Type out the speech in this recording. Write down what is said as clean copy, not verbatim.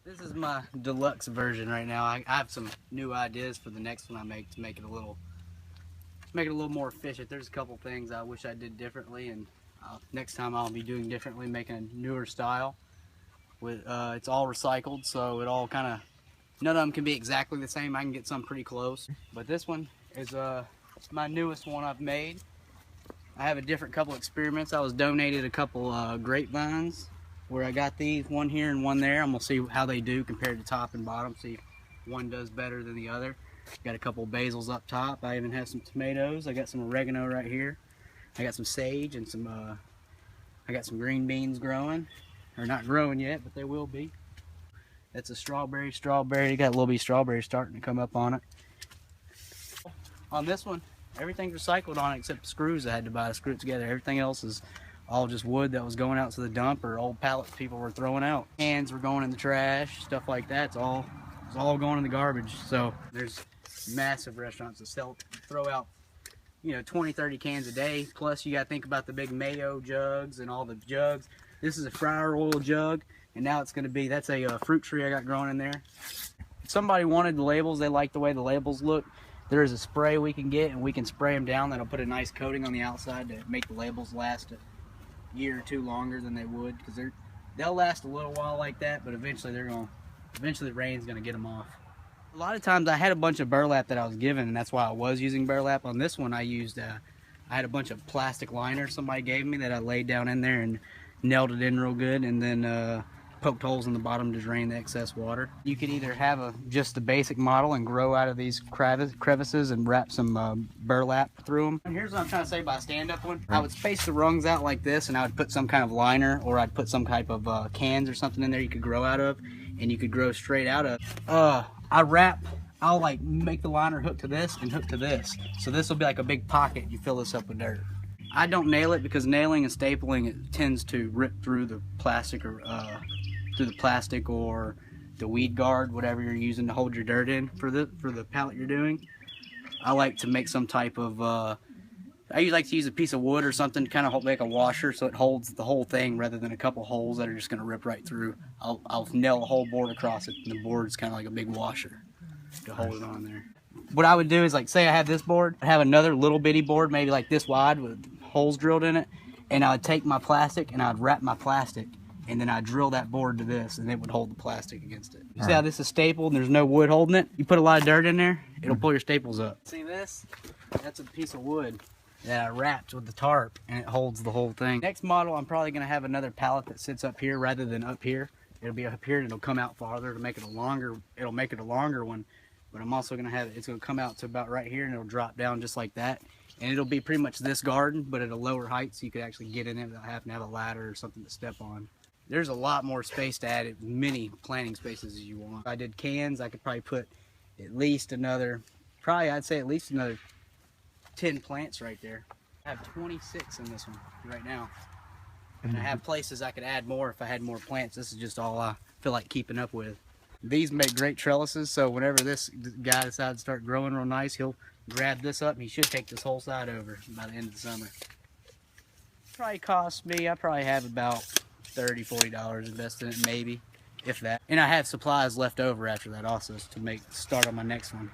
This is my deluxe version right now. I have some new ideas for the next one I make to make it a little more efficient. There's a couple things I wish I did differently, and next time I'll be doing differently, making a newer style. With it's all recycled, so it all kind of, none of them can be exactly the same. I can get some pretty close, but this one is my newest one I've made. I have a different couple experiments. I was donated a couple grapevines where I got these, one here and one there. I'm gonna see how they do compared to top and bottom, see if one does better than the other. Got a couple basils up top. I even have some tomatoes. I got some oregano right here. I got some sage and some I got some green beans growing, or not growing yet, but they will be. That's a strawberry. You got a little bit of strawberry starting to come up on it. On this one, everything's recycled on it except screws I had to buy to screw it together. Everything else is all just wood that was going out to the dump, or old pallets people were throwing out. Cans were going in the trash, stuff like that. It's all going in the garbage. So there's massive restaurants that throw out, 20, 30 cans a day. Plus you got to think about the big mayo jugs and all the jugs. This is a fryer oil jug, and now it's going to be, that's a fruit tree I got growing in there. If somebody wanted the labels, they like the way the labels look, there is a spray we can get, and we can spray them down. That'll put a nice coating on the outside to make the labels last a year or two longer than they would, because they'll last a little while like that, but eventually the rain's going to get them off. A lot of times I had a bunch of burlap that I was given, and that's why I was using burlap. On this one I used, I had a bunch of plastic liner somebody gave me that I laid down in there and nailed it in real good, and then poked holes in the bottom to drain the excess water. You could either have just the basic model and grow out of these crevices and wrap some burlap through them. And here's what I'm trying to say by a stand-up one. I would space the rungs out like this, and I would put some kind of liner, or I'd put some type of cans or something in there you could grow out of, and you could grow straight out of. I'll like make the liner hook to this and hook to this. So this will be like a big pocket. You fill this up with dirt. I don't nail it because nailing and stapling, it tends to rip through the plastic, or the weed guard, whatever you're using to hold your dirt in for the pallet you're doing. I like to make some type of I usually like to use a piece of wood or something to kind of make a washer so it holds the whole thing rather than a couple holes that are just going to rip right through. I'll nail a whole board across it, and the board's kind of like a big washer to hold it on there. What I would do is, like, say I have this board, I have another little bitty board, maybe like this wide with holes drilled in it, and I would take my plastic and I'd wrap my plastic, and then I'd drill that board to this, and it would hold the plastic against it. You see how this is stapled and there's no wood holding it? You put a lot of dirt in there, it'll pull your staples up. See this? That's a piece of wood that I wrapped with the tarp, and it holds the whole thing. Next model, I'm probably going to have another pallet that sits up here rather than up here. It'll be up here, and it'll come out farther to make it a longer one. But I'm also going to have it's going to come out to about right here, and it'll drop down just like that. And it'll be pretty much this garden, but at a lower height, so you could actually get in it without having to have a ladder or something to step on. There's a lot more space to add, many planting spaces as you want. If I did cans, I could probably put at least another 10 plants right there. I have 26 in this one right now. And I have places I could add more if I had more plants. This is just all I feel like keeping up with. These make great trellises, so whenever this guy decides to start growing real nice, he'll grab this up, and he should take this whole side over by the end of the summer. Probably cost me, I probably have about $30, $40 invested in it, maybe, if that. And I have supplies left over after that also to start on my next one.